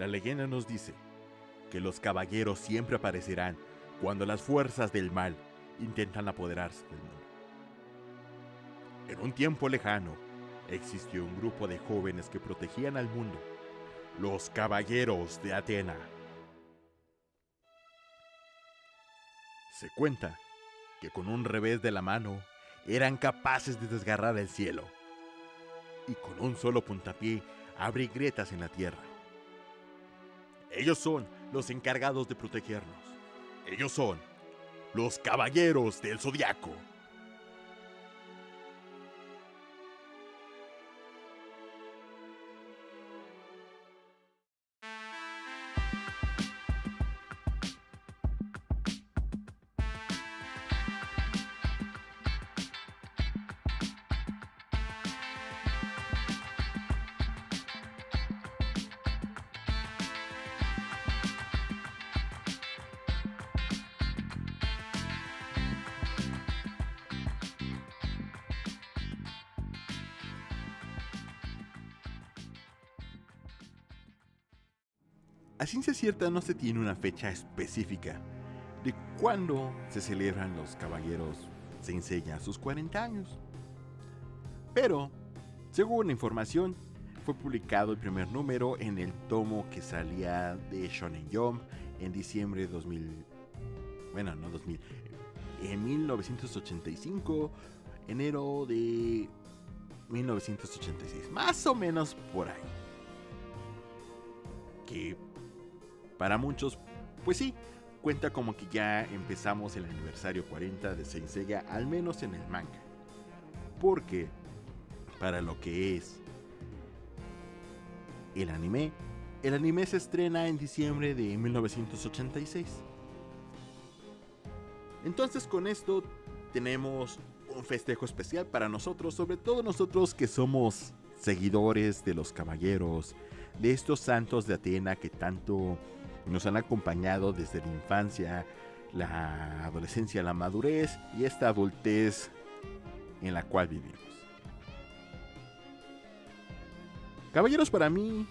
La leyenda nos dice que los caballeros siempre aparecerán cuando las fuerzas del mal intentan apoderarse del mundo. En un tiempo lejano, existió un grupo de jóvenes que protegían al mundo, los Caballeros de Atena. Se cuenta que con un revés de la mano eran capaces de desgarrar el cielo y con un solo puntapié abrir grietas en la tierra. Ellos son los encargados de protegernos. Ellos son los Caballeros del Zodiaco. A ciencia cierta no se tiene una fecha específica de cuándo se celebran los Caballeros Saint Seiya sus 40 años. Pero, según la información, fue publicado el primer número en el tomo que salía de Shonen Jump en diciembre de 2000. Bueno, no 2000. En 1985, enero de 1986. Más o menos por ahí. Que para muchos, pues sí, cuenta como que ya empezamos el aniversario 40 de Saint Seiya, al menos en el manga. Porque para lo que es el anime se estrena en diciembre de 1986. Entonces con esto tenemos un festejo especial para nosotros, sobre todo nosotros que somos seguidores de los caballeros, de estos santos de Atena que tanto nos han acompañado desde la infancia, la adolescencia, la madurez y esta adultez en la cual vivimos. Caballeros para mí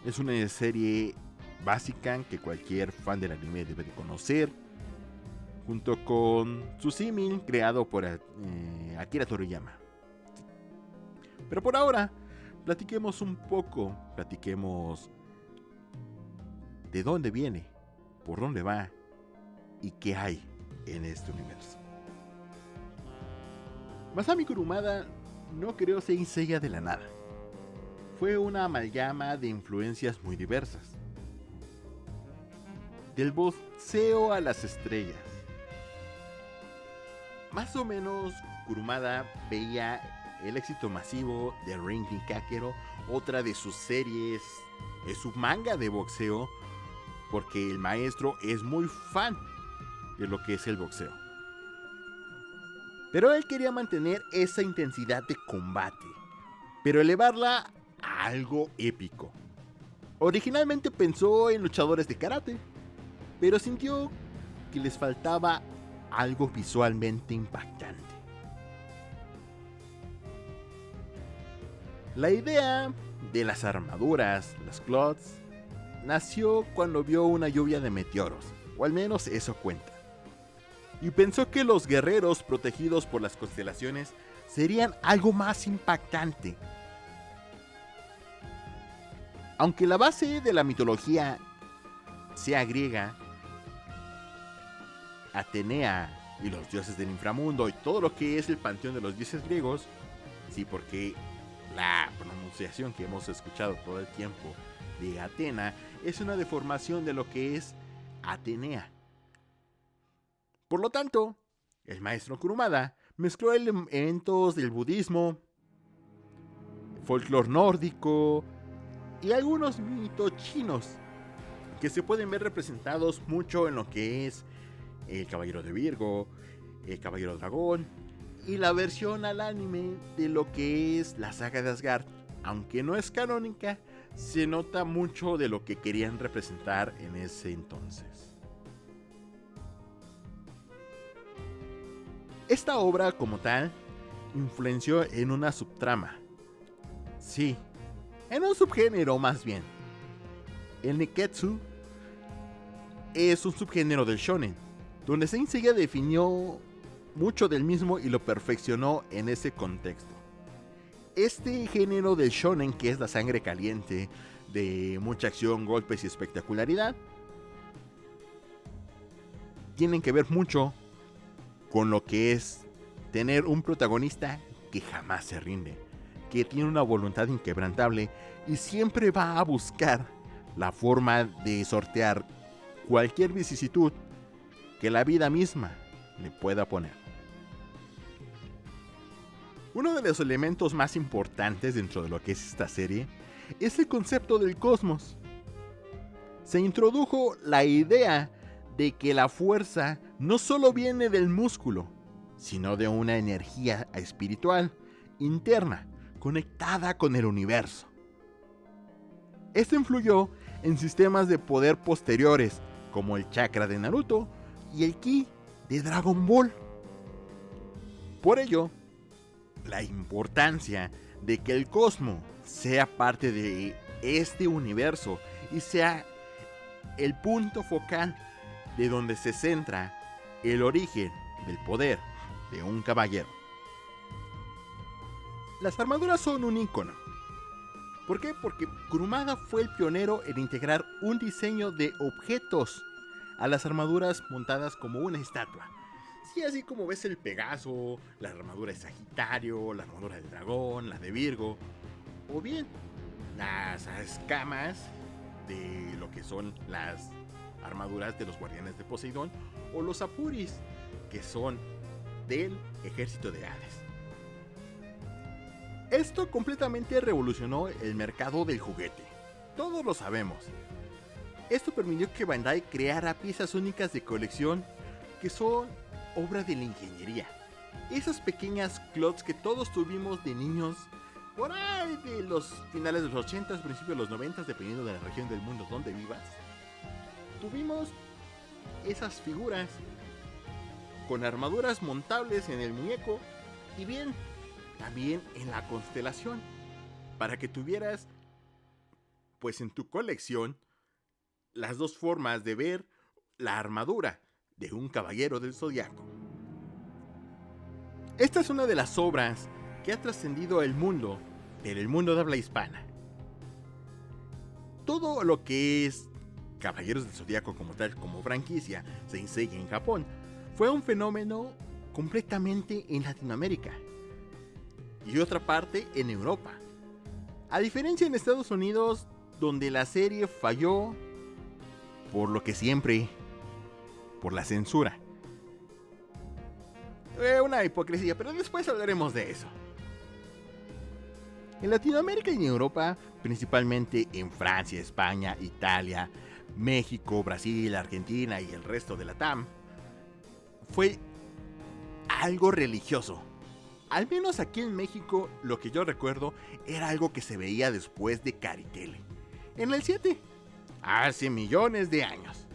es una serie básica que cualquier fan del anime debe de conocer, junto con su símil creado por Akira Toriyama. Pero por ahora, platiquemos un poco, de dónde viene, por dónde va y qué hay en este universo. Masami Kurumada no creó Saint Seiya de la nada. Fue una amalgama de influencias muy diversas. Del boxeo a las estrellas. Más o menos Kurumada veía el éxito masivo de Rinkin Kakero, otra de sus series, es su manga de boxeo, porque el maestro es muy fan de lo que es el boxeo. Pero él quería mantener esa intensidad de combate, pero elevarla a algo épico. Originalmente pensó en luchadores de karate, pero sintió que les faltaba algo visualmente impactante. La idea de las armaduras, las cloths, nació cuando vio una lluvia de meteoros, o al menos eso cuenta. Y pensó que los guerreros protegidos por las constelaciones serían algo más impactante. Aunque la base de la mitología sea griega, Atenea y los dioses del inframundo y todo lo que es el panteón de los dioses griegos, sí, porque la pronunciación que hemos escuchado todo el tiempo de Atena es una deformación de lo que es Atenea. Por lo tanto, el maestro Kurumada mezcló elementos del budismo, folclore nórdico y algunos mitos chinos que se pueden ver representados mucho en lo que es el Caballero de Virgo, el Caballero Dragón y la versión al anime de lo que es la saga de Asgard. Aunque no es canónica, se nota mucho de lo que querían representar en ese entonces. Esta obra como tal influenció en una subtrama. Sí, en un subgénero más bien. El Nekketsu es un subgénero del shonen, donde Saint Seiya definió mucho del mismo y lo perfeccionó en ese contexto. Este género del shonen, que es la sangre caliente, de mucha acción, golpes y espectacularidad, tienen que ver mucho con lo que es tener un protagonista que jamás se rinde, que tiene una voluntad inquebrantable y siempre va a buscar la forma de sortear cualquier vicisitud que la vida misma le pueda poner. Uno de los elementos más importantes dentro de lo que es esta serie es el concepto del cosmos. Se introdujo la idea de que la fuerza no solo viene del músculo, sino de una energía espiritual interna conectada con el universo. Esto influyó en sistemas de poder posteriores como el chakra de Naruto y el ki de Dragon Ball. Por ello, la importancia de que el cosmos sea parte de este universo y sea el punto focal de donde se centra el origen del poder de un caballero. Las armaduras son un ícono. ¿Por qué? Porque Kurumada fue el pionero en integrar un diseño de objetos a las armaduras montadas como una estatua. Sí, así como ves el Pegaso, la armadura de Sagitario, la armadura del dragón, la de Virgo, o bien las escamas de lo que son las armaduras de los guardianes de Poseidón, o los Apuris, que son del ejército de Hades. Esto completamente revolucionó el mercado del juguete. Todos lo sabemos. Esto permitió que Bandai creara piezas únicas de colección que son obra de la ingeniería. Esas pequeñas clots que todos tuvimos de niños por ahí de los finales de los 80s, principios de los 90s, dependiendo de la región del mundo donde vivas. Tuvimos esas figuras con armaduras montables en el muñeco y bien, también en la constelación, para que tuvieras pues en tu colección las dos formas de ver la armadura de un caballero del zodiaco. Esta es una de las obras que ha trascendido el mundo, pero el mundo de habla hispana. Todo lo que es Caballeros del Zodiaco como tal, como franquicia, Saint Seiya en Japón, fue un fenómeno completamente en Latinoamérica y otra parte en Europa. A diferencia en Estados Unidos, donde la serie falló por lo que siempre, por la censura. Una hipocresía, pero después hablaremos de eso. En Latinoamérica y en Europa, principalmente en Francia, España, Italia, México, Brasil, Argentina y el resto de la TAM, fue algo religioso. Al menos aquí en México, lo que yo recuerdo era algo que se veía después de Caritele. En el 7, hace millones de años.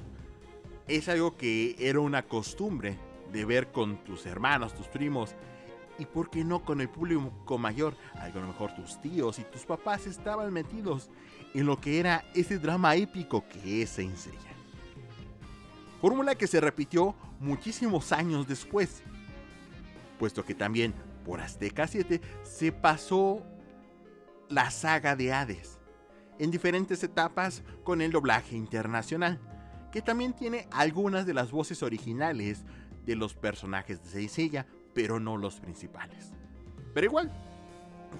Es algo que era una costumbre de ver con tus hermanos, tus primos, y por qué no con el público mayor. A lo mejor tus tíos y tus papás estaban metidos en lo que era ese drama épico que es Saint Seiya. Fórmula que se repitió muchísimos años después, puesto que también por Azteca 7 se pasó la saga de Hades en diferentes etapas con el doblaje internacional, que también tiene algunas de las voces originales de los personajes de Saint Seiya, pero no los principales. Pero igual,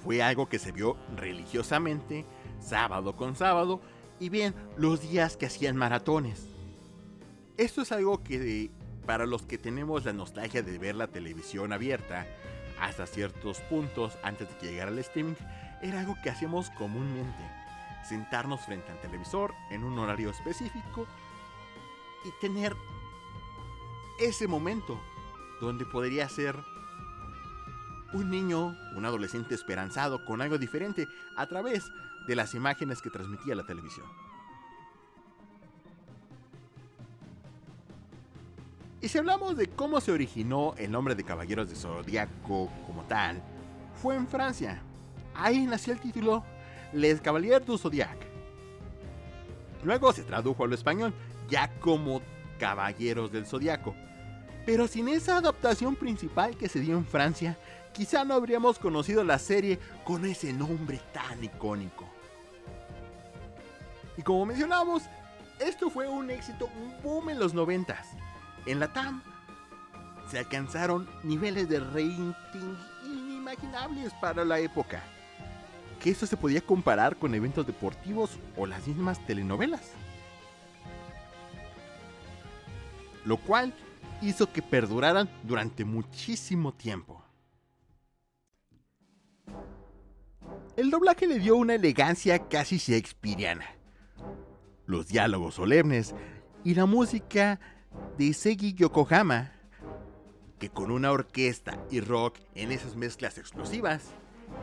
fue algo que se vio religiosamente, sábado con sábado, y bien, los días que hacían maratones. Esto es algo que, para los que tenemos la nostalgia de ver la televisión abierta, hasta ciertos puntos antes de que llegara el streaming, era algo que hacíamos comúnmente. Sentarnos frente al televisor en un horario específico y tener ese momento donde podría ser un niño, un adolescente esperanzado con algo diferente a través de las imágenes que transmitía la televisión. Y si hablamos de cómo se originó el nombre de Caballeros de Zodiaco como tal, fue en Francia. Ahí nació el título Les Cavaliers du Zodiaque. Luego se tradujo al español, ya como Caballeros del Zodiaco. Pero sin esa adaptación principal que se dio en Francia, quizá no habríamos conocido la serie con ese nombre tan icónico. Y como mencionamos, esto fue un éxito, un boom en los 90s. En Latam se alcanzaron niveles de rating inimaginables para la época, que esto se podía comparar con eventos deportivos o las mismas telenovelas. Lo cual hizo que perduraran durante muchísimo tiempo. El doblaje le dio una elegancia casi shakespeariana. Los diálogos solemnes y la música de Seiji Yokohama, que con una orquesta y rock en esas mezclas explosivas,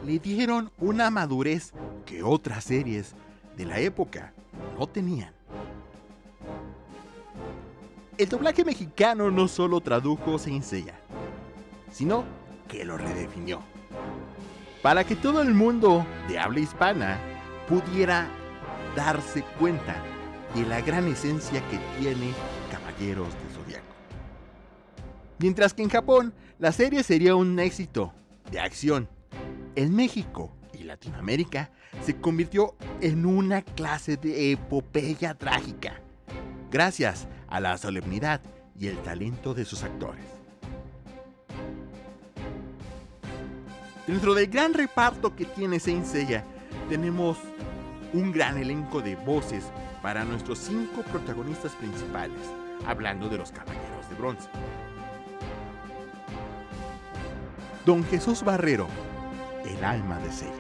le dieron una madurez que otras series de la época no tenían. El doblaje mexicano no solo tradujo Saint Seiya, sino que lo redefinió, para que todo el mundo de habla hispana pudiera darse cuenta de la gran esencia que tiene Caballeros del Zodiaco. Mientras que en Japón la serie sería un éxito de acción, en México y Latinoamérica se convirtió en una clase de epopeya trágica, gracias a la solemnidad y el talento de sus actores. Dentro del gran reparto que tiene Saint Seiya, tenemos un gran elenco de voces para nuestros 5 protagonistas principales, hablando de los Caballeros de Bronce. Don Jesús Barrero, el alma de Seiya.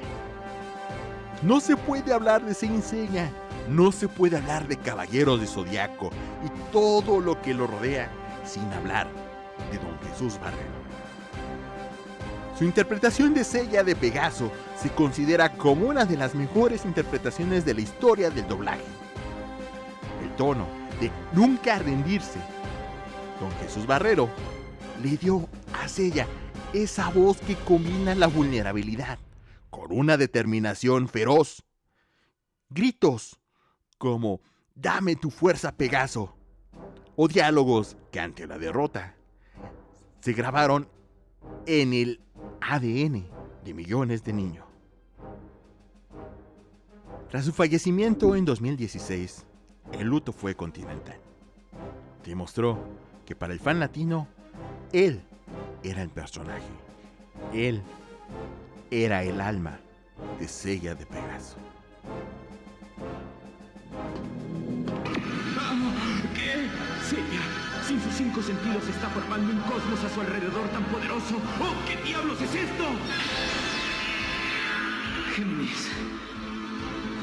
No se puede hablar de Saint Seiya, no se puede hablar de Caballeros de Zodiaco y todo lo que lo rodea sin hablar de Don Jesús Barrero. Su interpretación de Seiya de Pegaso se considera como una de las mejores interpretaciones de la historia del doblaje. El tono de nunca rendirse. Don Jesús Barrero le dio a Seiya esa voz que combina la vulnerabilidad con una determinación feroz. Gritos como "Dame tu fuerza, Pegaso", o diálogos que ante la derrota se grabaron en el ADN de millones de niños. Tras su fallecimiento en 2016, el luto fue continental. Demostró que para el fan latino, él era el personaje. Él era el alma de Seiya de Pegaso. ¿Qué? Seiya, sin sus 5 sentidos está formando un cosmos a su alrededor tan poderoso. ¡Oh, qué diablos es esto! Géminis.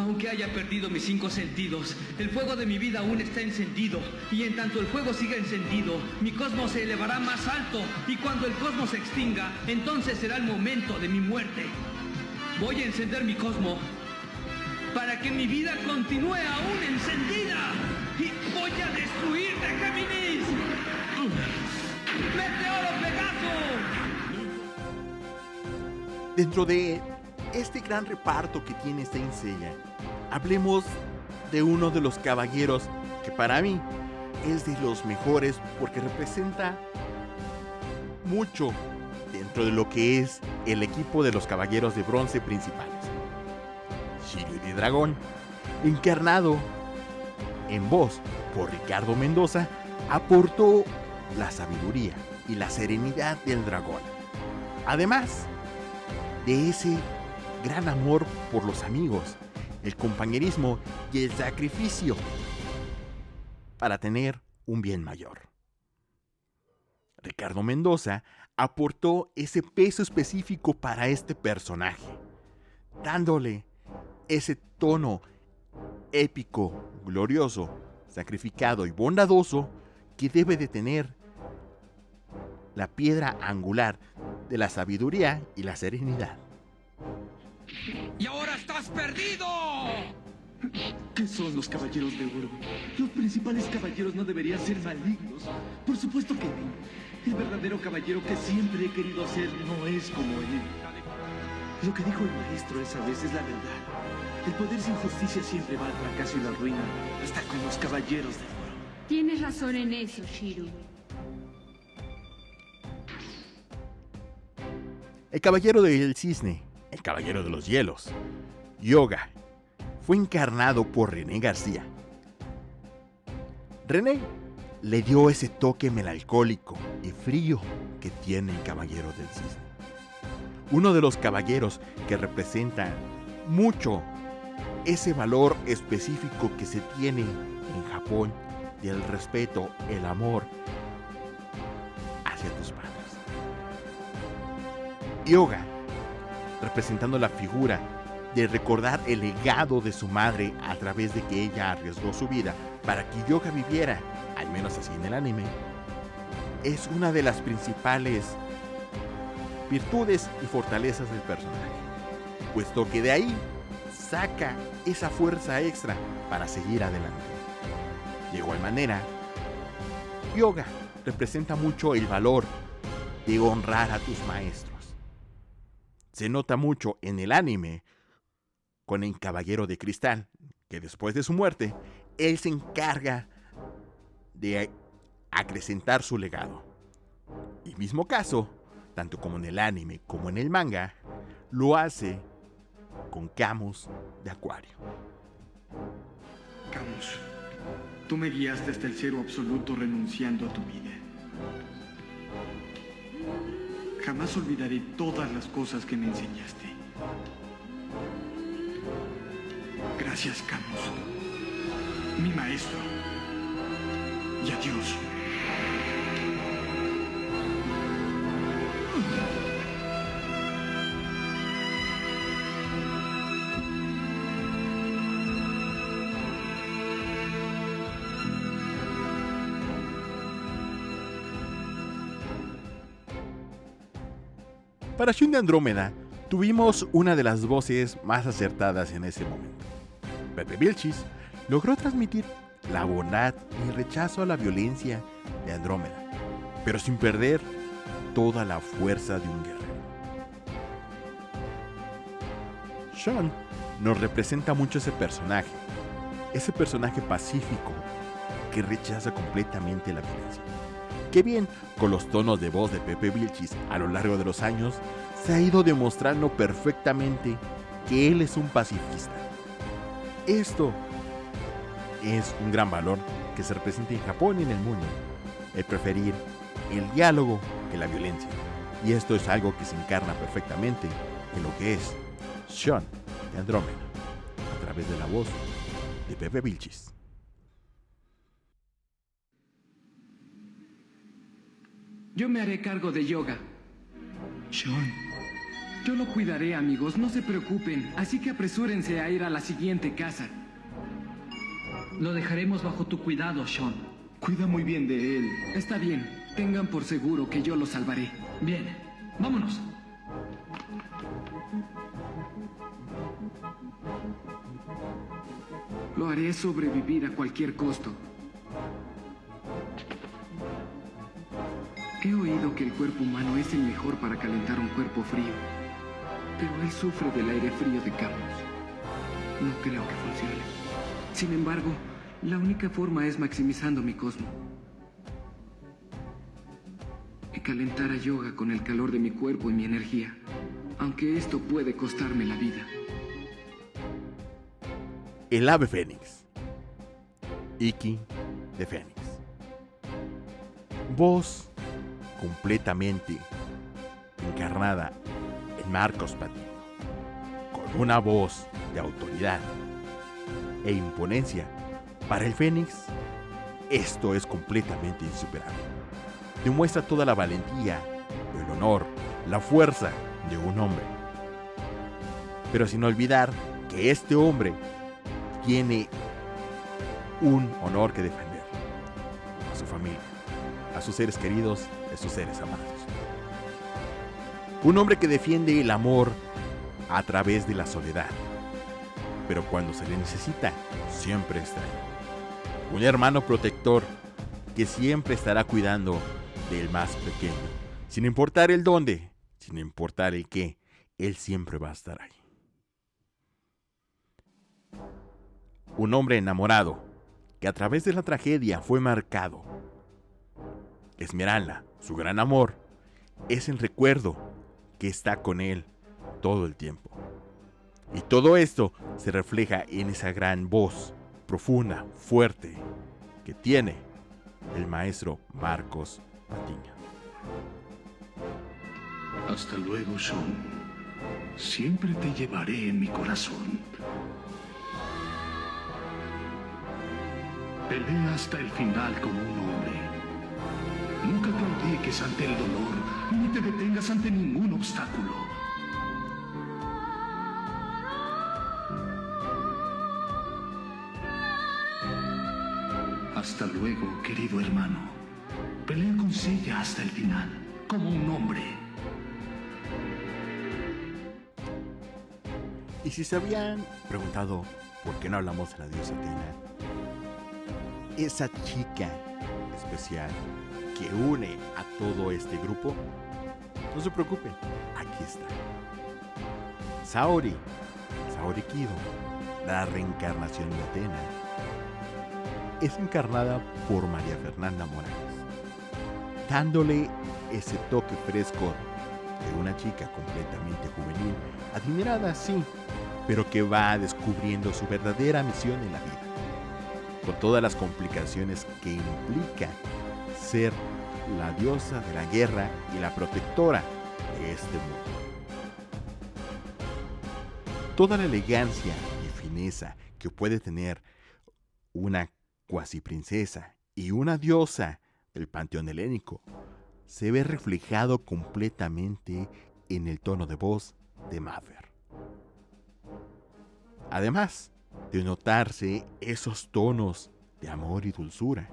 Aunque haya perdido mis 5 sentidos, el fuego de mi vida aún está encendido. Y en tanto el fuego siga encendido, mi cosmos se elevará más alto. Y cuando el cosmos se extinga, entonces será el momento de mi muerte. Voy a encender mi cosmos para que mi vida continúe aún encendida. Y voy a destruirte, Géminis. ¡Meteoro Pegaso! Dentro de este gran reparto que tiene Saint Seiya, hablemos de uno de los caballeros que para mí es de los mejores porque representa mucho dentro de lo que es el equipo de los Caballeros de Bronce principales. Shiryu de Dragón, encarnado en voz por Ricardo Mendoza, aportó la sabiduría y la serenidad del dragón, además de ese gran amor por los amigos, el compañerismo y el sacrificio para tener un bien mayor. Ricardo Mendoza aportó ese peso específico para este personaje, dándole ese tono épico, glorioso, sacrificado y bondadoso que debe de tener la piedra angular de la sabiduría y la serenidad. ¡Y ahora estás perdido! ¿Qué son los caballeros de oro? Los principales caballeros no deberían ser malignos. Por supuesto que no. El verdadero caballero que siempre he querido ser no es como él. Lo que dijo el maestro esa vez es la verdad. El poder sin justicia siempre va al fracaso y la ruina, hasta con los caballeros de oro. Tienes razón en eso, Shiro. El caballero del cisne, el caballero de los hielos, Hyuga, fue encarnado por René García. René le dio ese toque melancólico y frío que tiene el caballero del cisne. Uno de los caballeros que representa mucho ese valor específico que se tiene en Japón del respeto, el amor hacia tus padres. Hyuga, representando la figura de recordar el legado de su madre a través de que ella arriesgó su vida para que Hyuga viviera, al menos así en el anime, es una de las principales virtudes y fortalezas del personaje, puesto que de ahí saca esa fuerza extra para seguir adelante. De igual manera, Hyuga representa mucho el valor de honrar a tus maestros. Se nota mucho en el anime con el Caballero de Cristal, que después de su muerte, él se encarga de acrecentar su legado. Y mismo caso, tanto como en el anime como en el manga, lo hace con Camus de Acuario. Camus, tú me guiaste hasta el cero absoluto renunciando a tu vida. Jamás olvidaré todas las cosas que me enseñaste. Gracias, Camus, mi maestro. Y adiós. Para Shun de Andrómeda, tuvimos una de las voces más acertadas en ese momento. Pepe Vilchis logró transmitir la bondad y el rechazo a la violencia de Andrómeda, pero sin perder toda la fuerza de un guerrero. Shun nos representa mucho ese personaje pacífico que rechaza completamente la violencia. Que bien, con los tonos de voz de Pepe Vilchis a lo largo de los años, se ha ido demostrando perfectamente que él es un pacifista. Esto es un gran valor que se representa en Japón y en el mundo, el preferir el diálogo que la violencia. Y esto es algo que se encarna perfectamente en lo que es Shun de Andrómeda, a través de la voz de Pepe Vilchis. Yo me haré cargo de Hyuga. Shun, Yo lo cuidaré, amigos, no se preocupen. Así que apresúrense a ir a la siguiente casa. Lo dejaremos bajo tu cuidado, Shun. cuida muy bien de él. Está bien, tengan por seguro que yo lo salvaré. Bien, vámonos. Lo haré sobrevivir a cualquier costo. He oído que el cuerpo humano es el mejor para calentar un cuerpo frío. Pero él sufre del aire frío de Camus. No creo que funcione. Sin embargo, la única forma es maximizando mi cosmo. Y calentar a Hyuga con el calor de mi cuerpo y mi energía. Aunque esto puede costarme la vida. El ave fénix, Ikki de Fénix. Voz completamente encarnada en Marcos Patiño, con una voz de autoridad e imponencia. Para el Fénix, esto es completamente insuperable. Demuestra toda la valentía, el honor, la fuerza de un hombre. Pero sin olvidar que este hombre tiene un honor que defender a su familia, a sus seres queridos, a sus seres amados. Un hombre que defiende el amor a través de la soledad, pero cuando se le necesita, siempre está ahí. Un hermano protector que siempre estará cuidando del más pequeño, sin importar el dónde, sin importar el qué, él siempre va a estar ahí. un hombre enamorado que a través de la tragedia fue marcado. Esmeralda, su gran amor, es el recuerdo que está con él todo el tiempo. Y todo esto se refleja en esa gran voz profunda, fuerte, que tiene el maestro Marcos Patiño. Hasta luego, Sean. Siempre te llevaré en mi corazón. Pelea hasta el final como un hombre. Nunca claudiques ante el dolor, ni te detengas ante ningún obstáculo. Hasta luego, querido hermano. Pelea con Seiya hasta el final, como un hombre. Y si se habían preguntado por qué no hablamos de la diosa Atena, esa chica especial que une a todo este grupo, no se preocupen, aquí está. Saori Kido, la reencarnación de Atena, es encarnada por María Fernanda Morales, dándole ese toque fresco de una chica completamente juvenil, admirada sí, pero que va descubriendo su verdadera misión en la vida, con todas las complicaciones que implica ser la diosa de la guerra y la protectora de este mundo. Toda la elegancia y fineza que puede tener una cuasi princesa y una diosa del panteón helénico se ve reflejado completamente en el tono de voz de Mother. Además de notarse esos tonos de amor y dulzura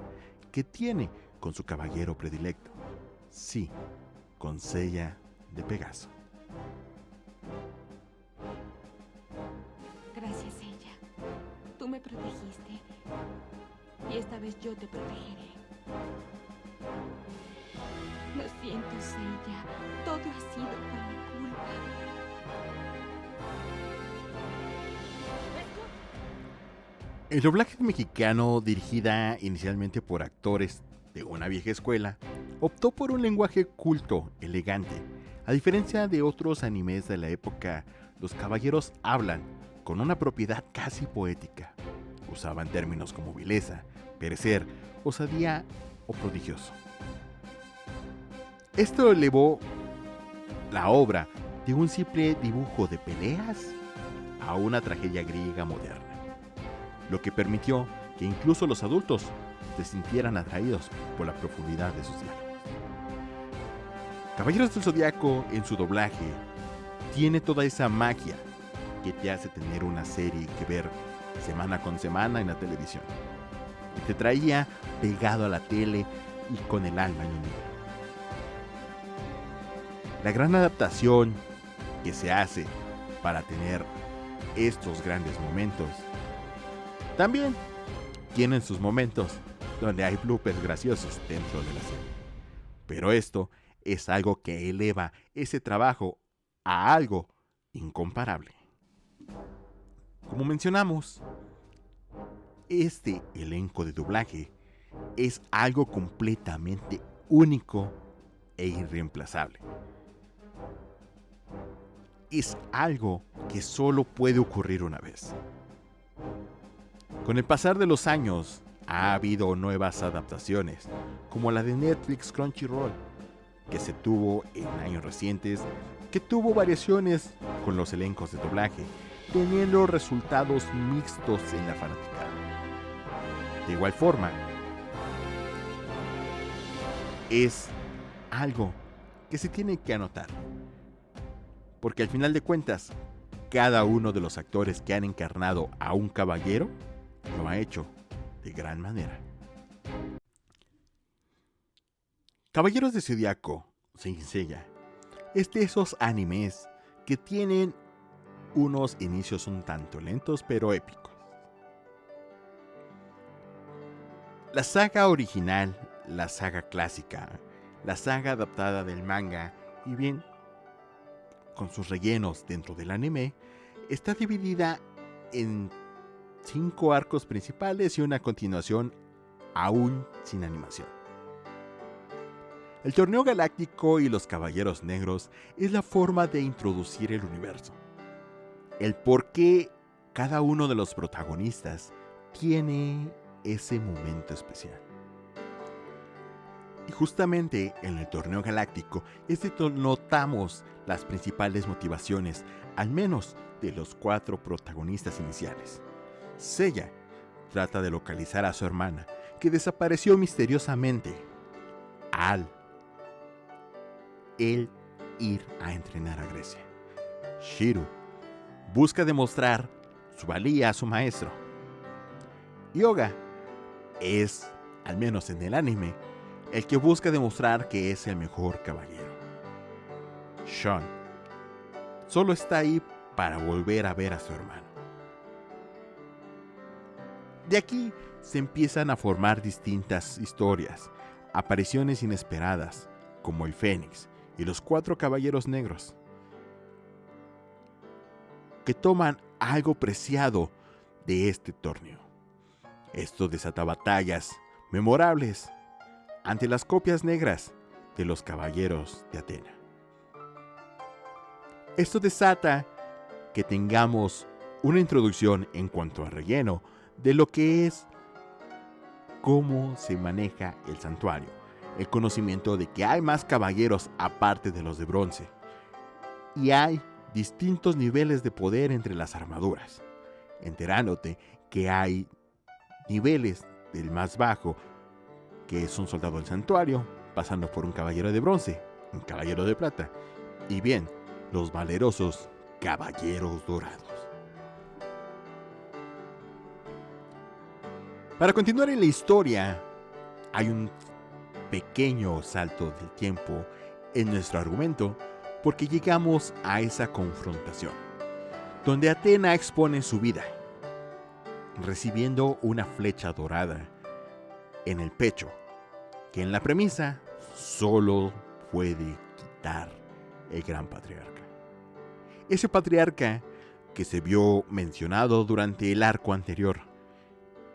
que tiene con su caballero predilecto, sí, con Seiya de Pegaso. Gracias, Seiya. Tú me protegiste. Y esta vez yo te protegeré. Lo siento, Seiya. Todo ha sido por mi culpa. El doblaje mexicano, dirigida inicialmente por actores de una vieja escuela, optó por un lenguaje culto, elegante. A diferencia de otros animes de la época, los caballeros hablan con una propiedad casi poética. Usaban términos como vileza, perecer, osadía o prodigioso. Esto elevó la obra de un simple dibujo de peleas a una tragedia griega moderna, lo que permitió que incluso los adultos se sintieran atraídos por la profundidad de sus diálogos. Caballeros del Zodiaco, en su doblaje, tiene toda esa magia que te hace tener una serie que ver semana con semana en la televisión, y te traía pegado a la tele y con el alma en un libro. La gran adaptación que se hace para tener estos grandes momentos también tienen sus momentos donde hay bloopers graciosos dentro de la serie. Pero esto es algo que eleva ese trabajo a algo incomparable. Como mencionamos, este elenco de doblaje es algo completamente único e irreemplazable. Es algo que solo puede ocurrir una vez. Con el pasar de los años, ha habido nuevas adaptaciones, como la de Netflix Crunchyroll, que se tuvo en años recientes, que tuvo variaciones con los elencos de doblaje, teniendo resultados mixtos en la fanaticada. De igual forma, es algo que se tiene que anotar, porque al final de cuentas, cada uno de los actores que han encarnado a un caballero lo ha hecho de gran manera. Caballeros de Zodiaco, Saint Seiya, es de esos animes que tienen unos inicios un tanto lentos pero épicos. La saga original, la saga clásica, la saga adaptada del manga y bien con sus rellenos dentro del anime, está dividida en 5 arcos principales y una continuación aún sin animación. El Torneo Galáctico y los Caballeros Negros es la forma de introducir el universo. El por qué cada uno de los protagonistas tiene ese momento especial. Y justamente en el Torneo Galáctico es donde notamos las principales motivaciones, al menos de los 4 protagonistas iniciales. Seiya trata de localizar a su hermana, que desapareció misteriosamente al él ir a entrenar a Grecia. Shiro busca demostrar su valía a su maestro. Hyuga es, al menos en el anime, el que busca demostrar que es el mejor caballero. Sean solo está ahí para volver a ver a su hermano. De aquí se empiezan a formar distintas historias, apariciones inesperadas, como el Fénix y los 4 Caballeros Negros, que toman algo preciado de este torneo. Esto desata batallas memorables ante las copias negras de los Caballeros de Atena. Esto desata que tengamos una introducción en cuanto a relleno de lo que es cómo se maneja el santuario, el conocimiento de que hay más caballeros aparte de los de bronce, y hay distintos niveles de poder entre las armaduras, enterándote que hay niveles del más bajo, que es un soldado del santuario, pasando por un caballero de bronce, un caballero de plata, y bien, los valerosos caballeros dorados. Para continuar en la historia, hay un pequeño salto del tiempo en nuestro argumento, porque llegamos a esa confrontación, donde Atena expone su vida, recibiendo una flecha dorada en el pecho, que en la premisa solo puede quitar el gran patriarca. Ese patriarca que se vio mencionado durante el arco anterior,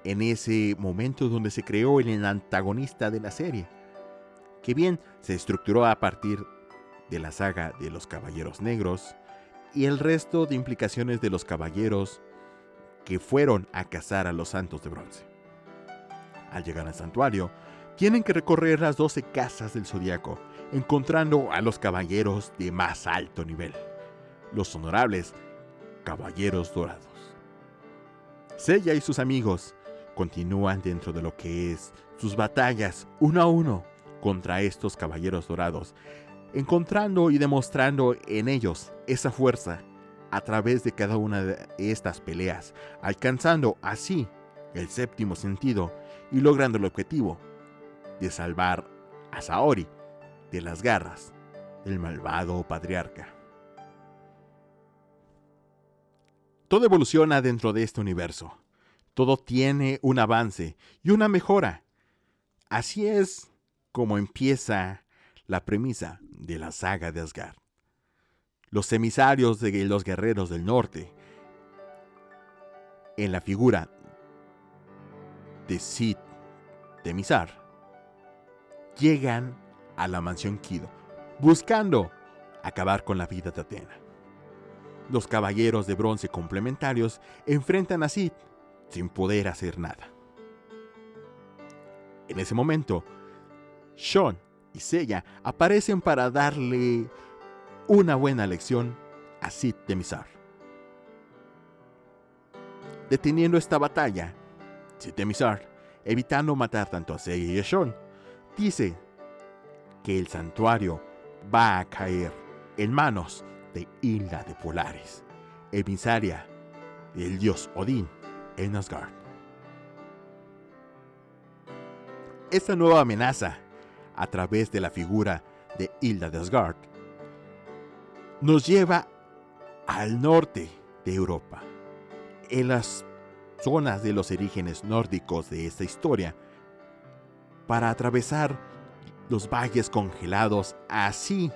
en ese momento donde se creó el antagonista de la serie, que bien se estructuró a partir de la saga de los Caballeros Negros y el resto de implicaciones de los caballeros que fueron a cazar a los santos de bronce. Al llegar al santuario, tienen que recorrer las 12 casas del zodiaco, encontrando a los caballeros de más alto nivel, los honorables Caballeros Dorados. Seiya y sus amigos continúan dentro de lo que es sus batallas uno a uno contra estos Caballeros Dorados, encontrando y demostrando en ellos esa fuerza a través de cada una de estas peleas, alcanzando así el 7º sentido y logrando el objetivo de salvar a Saori de las garras del malvado patriarca. Todo evoluciona dentro de este universo. Todo tiene un avance y una mejora. Así es como empieza la premisa de la saga de Asgard. Los emisarios de los guerreros del norte, en la figura de Sid Temizar, llegan a la mansión Kido, buscando acabar con la vida de Atena. Los caballeros de bronce complementarios enfrentan a Sid sin poder hacer nada. En ese momento, Sean y Seiya aparecen para darle una buena lección a Sid Temizar. Deteniendo esta batalla, Sid Temizar, evitando matar tanto a Seiya y a Sean, dice que el santuario va a caer en manos de Hilda de Polaris, emisaria del dios Odín en Asgard. Esta nueva amenaza, a través de la figura de Hilda de Asgard, nos lleva al norte de Europa, en las zonas de los orígenes nórdicos de esta historia, para atravesar los valles congelados, así,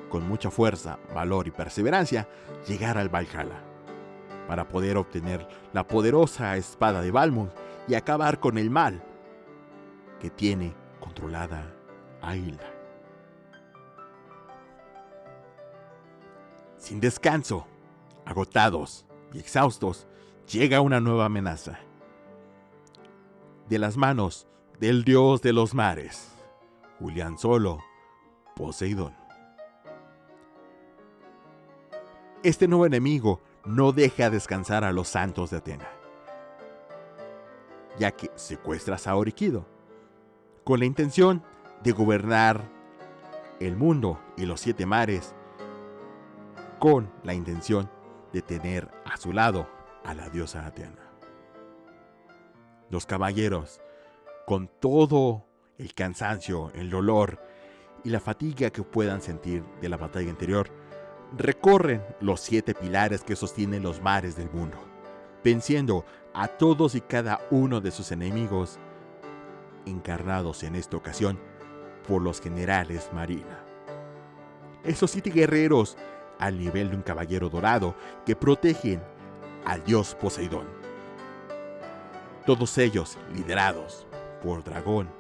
con mucha fuerza, valor y perseverancia, llegar al Valhalla, para poder obtener la poderosa espada de Balmung y acabar con el mal que tiene controlada a Hilda. Sin descanso, agotados y exhaustos, llega una nueva amenaza. De las manos del dios de los mares, Julián Solo, Poseidón. Este nuevo enemigo no deja descansar a los santos de Atena, ya que secuestra a Saori Kido, con la intención de gobernar el mundo y los 7 mares, con la intención de tener a su lado a la diosa Atena. Los caballeros, con todo el cansancio, el dolor y la fatiga que puedan sentir de la batalla anterior, recorren los 7 pilares que sostienen los mares del mundo, venciendo a todos y cada uno de sus enemigos, encarnados en esta ocasión por los generales Marina. Esos 7 guerreros al nivel de un caballero dorado que protegen al dios Poseidón. Todos ellos liderados por Dragón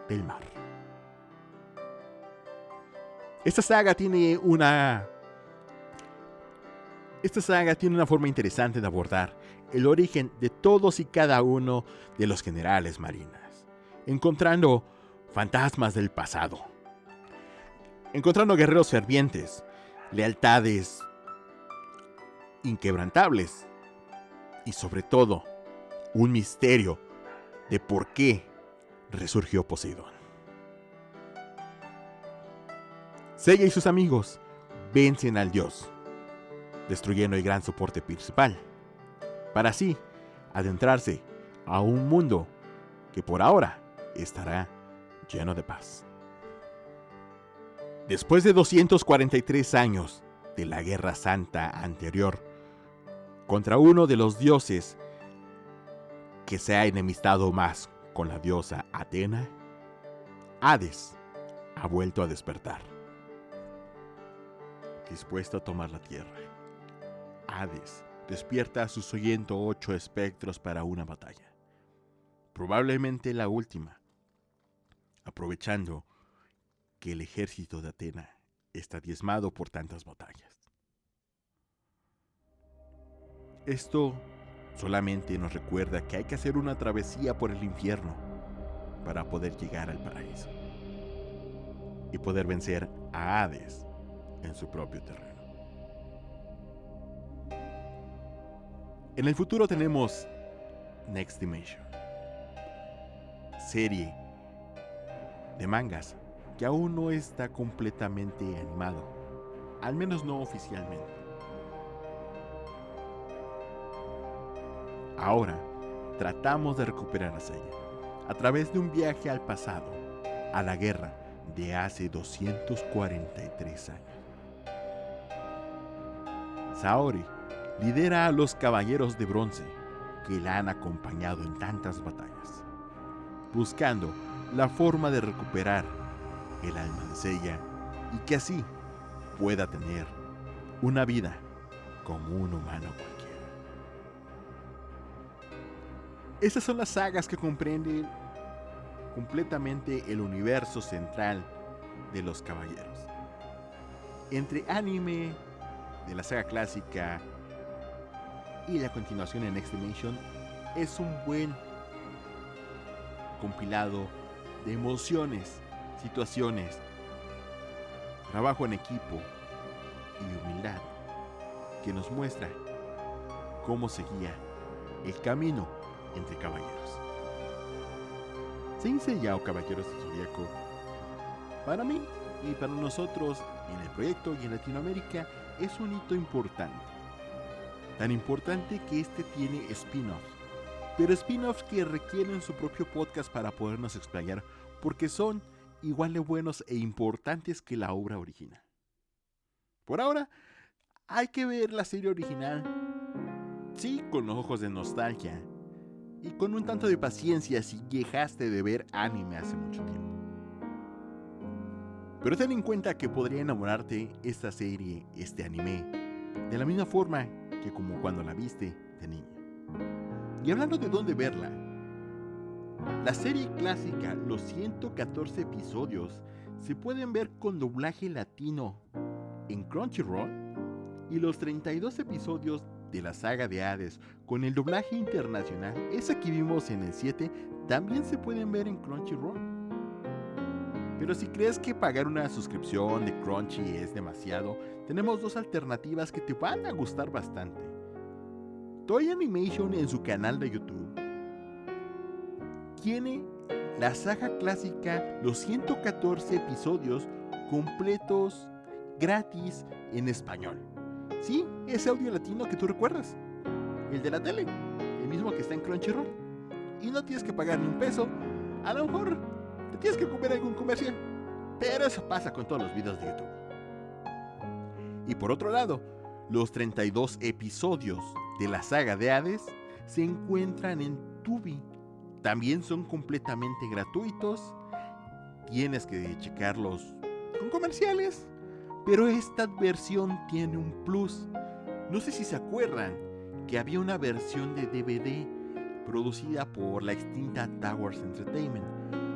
del Mar. Esta saga tiene una forma interesante de abordar el origen de todos y cada uno de los generales marinas, encontrando fantasmas del pasado, encontrando guerreros fervientes, lealtades inquebrantables y sobre todo un misterio de por qué resurgió Poseidón. Seiya y sus amigos vencen al dios, destruyendo el gran soporte principal, para así adentrarse a un mundo que por ahora estará lleno de paz. Después de 243 años de la Guerra Santa anterior, contra uno de los dioses que se ha enemistado más con la diosa Atena, Hades ha vuelto a despertar. Dispuesto a tomar la tierra, Hades despierta a sus 108 espectros para una batalla, probablemente la última, aprovechando que el ejército de Atena está diezmado por tantas batallas. Esto solamente nos recuerda que hay que hacer una travesía por el infierno para poder llegar al paraíso y poder vencer a Hades en su propio terreno. En el futuro tenemos Next Dimension, serie de mangas que aún no está completamente animado, al menos no oficialmente. Ahora tratamos de recuperar a Seiya a través de un viaje al pasado, a la guerra de hace 243 años. Saori lidera a los caballeros de bronce que la han acompañado en tantas batallas, buscando la forma de recuperar el alma de Seiya y que así pueda tener una vida como un humano cualquiera. Estas son las sagas que comprenden completamente el universo central de los caballeros. Entre anime de la saga clásica y la continuación en Next Dimension, es un buen compilado de emociones, situaciones, trabajo en equipo y humildad que nos muestra cómo seguía el camino entre caballeros. Saint Seiya o Caballeros del Zodiaco, para mí y para nosotros en el proyecto y en Latinoamérica, es un hito importante. Tan importante que este tiene spin-offs, pero spin-offs que requieren su propio podcast para podernos explayar, porque son igual de buenos e importantes que la obra original. Por ahora, hay que ver la serie original, sí, con los ojos de nostalgia y con un tanto de paciencia si dejaste de ver anime hace mucho tiempo. Pero ten en cuenta que podría enamorarte esta serie, este anime, de la misma forma que como cuando la viste de niño. Y hablando de dónde verla, la serie clásica, los 114 episodios, se pueden ver con doblaje latino en Crunchyroll, y los 32 episodios de la saga de Hades con el doblaje internacional, esa que vimos en el 7, también se pueden ver en Crunchyroll. Pero si crees que pagar una suscripción de Crunchy es demasiado, tenemos dos alternativas que te van a gustar bastante. Toei Animation, en su canal de YouTube, tiene la saga clásica, los 114 episodios completos, gratis, en español. Sí, ese audio latino que tú recuerdas, el de la tele, el mismo que está en Crunchyroll. Y no tienes que pagar ni un peso. A lo mejor te tienes que comer algún comercial, pero eso pasa con todos los videos de YouTube. Y por otro lado, los 32 episodios de la saga de Hades se encuentran en Tubi. También son completamente gratuitos. Tienes que checarlos con comerciales, pero esta versión tiene un plus. No sé si se acuerdan que había una versión de DVD producida por la extinta Towers Entertainment,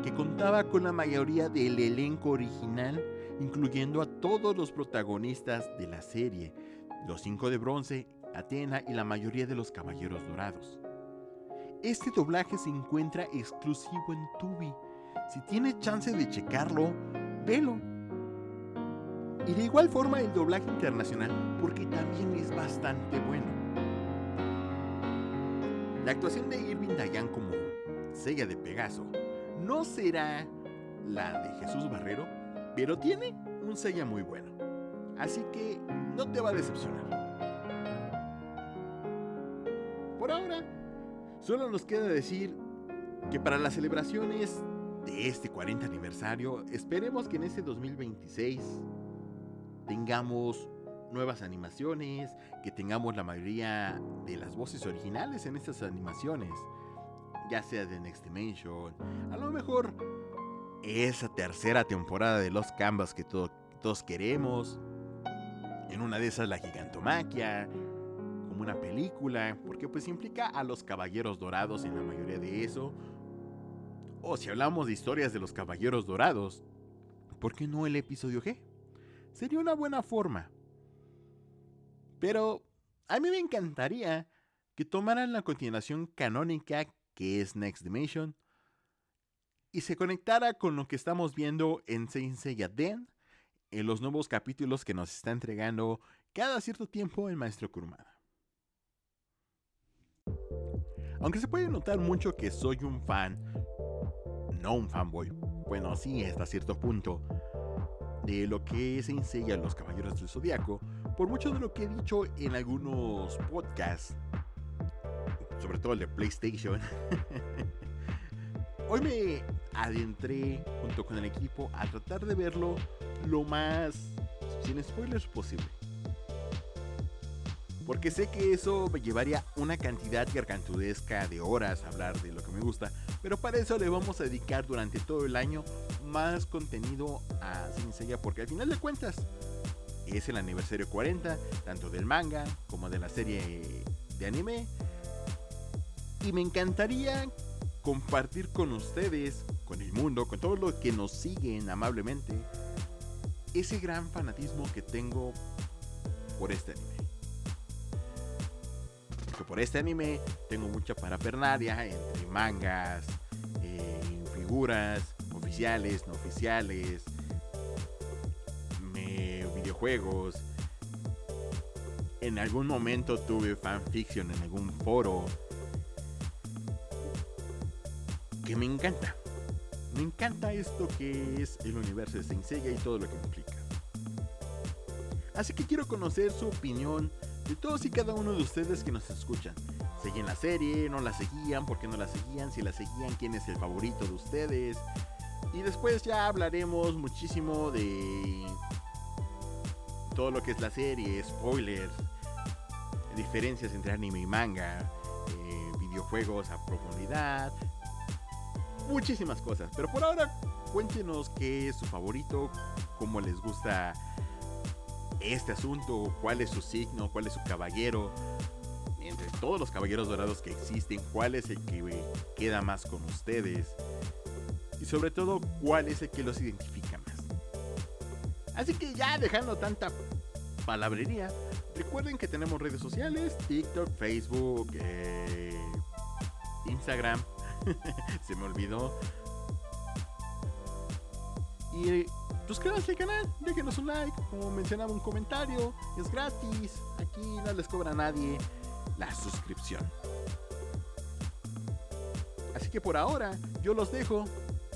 que contaba con la mayoría del elenco original, incluyendo a todos los protagonistas de la serie, los 5 de bronce, Athena y la mayoría de los caballeros dorados. Este doblaje se encuentra exclusivo en Tubi. Si tienes chance de checarlo, velo. Y de igual forma el doblaje internacional, porque también es bastante bueno. La actuación de Irving Dayan como Seiya de Pegaso no será la de Jesús Barrero, pero tiene un Seiya muy bueno, así que no te va a decepcionar. Por ahora, solo nos queda decir que para las celebraciones de este 40 aniversario, esperemos que en este 2026 tengamos nuevas animaciones, que tengamos la mayoría de las voces originales en estas animaciones, ya sea de Next Dimension, a lo mejor esa tercera temporada de Los Canvas que todos queremos, en una de esas la Gigantomaquia, como una película, porque pues implica a los Caballeros Dorados en la mayoría de eso. O si hablamos de historias de los Caballeros Dorados, ¿por qué no el episodio G? Sería una buena forma. Pero a mí me encantaría que tomaran la continuación canónica que es Next Dimension y se conectara con lo que estamos viendo en Saint Seiya Den, en los nuevos capítulos que nos está entregando cada cierto tiempo el maestro Kurumada. Aunque se puede notar mucho que soy un fan, no un fanboy, bueno sí hasta cierto punto, de lo que es Saint Seiya Los Caballeros del Zodiaco, por mucho de lo que he dicho en algunos podcasts, sobre todo el de PlayStation, hoy me adentré junto con el equipo a tratar de verlo lo más sin spoilers posible. Porque sé que eso me llevaría una cantidad gargantudesca de horas a hablar de lo que me gusta, pero para eso le vamos a dedicar durante todo el año más contenido a Saint Seiya, porque al final de cuentas es el aniversario 40, tanto del manga como de la serie de anime, y me encantaría compartir con ustedes, con el mundo, con todos los que nos siguen amablemente, ese gran fanatismo que tengo por este anime. Porque por este anime tengo mucha parafernalia entre mangas, figuras oficiales, no oficiales, videojuegos. En algún momento tuve fanfiction en algún foro que me encanta. Me encanta esto que es el universo de Saint Seiya y todo lo que implica. Así que quiero conocer su opinión de todos y cada uno de ustedes que nos escuchan. ¿Seguían la serie? ¿No la seguían? ¿Por qué no la seguían? Si la seguían, ¿quién es el favorito de ustedes? Y después ya hablaremos muchísimo de todo lo que es la serie, spoilers, diferencias entre anime y manga, videojuegos a profundidad, muchísimas cosas. Pero por ahora, cuéntenos qué es su favorito, cómo les gusta este asunto, cuál es su signo, cuál es su caballero. Entre todos los caballeros dorados que existen, cuál es el que queda más con ustedes. Y sobre todo, cuál es el que los identifica más. Así que ya dejando tanta palabrería, recuerden que tenemos redes sociales, TikTok, Facebook, Instagram, se me olvidó. Y suscríbanse al canal, déjenos un like, como mencionaba, un comentario, es gratis, aquí no les cobra a nadie la suscripción. Así que por ahora, yo los dejo.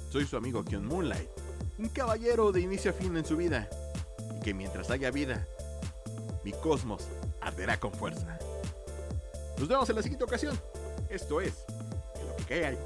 Soy su amigo Kion Moonlight, un caballero de inicio a fin en su vida, y que mientras haya vida, mi cosmos arderá con fuerza. Nos vemos en la siguiente ocasión. Esto es En lo que cae algo.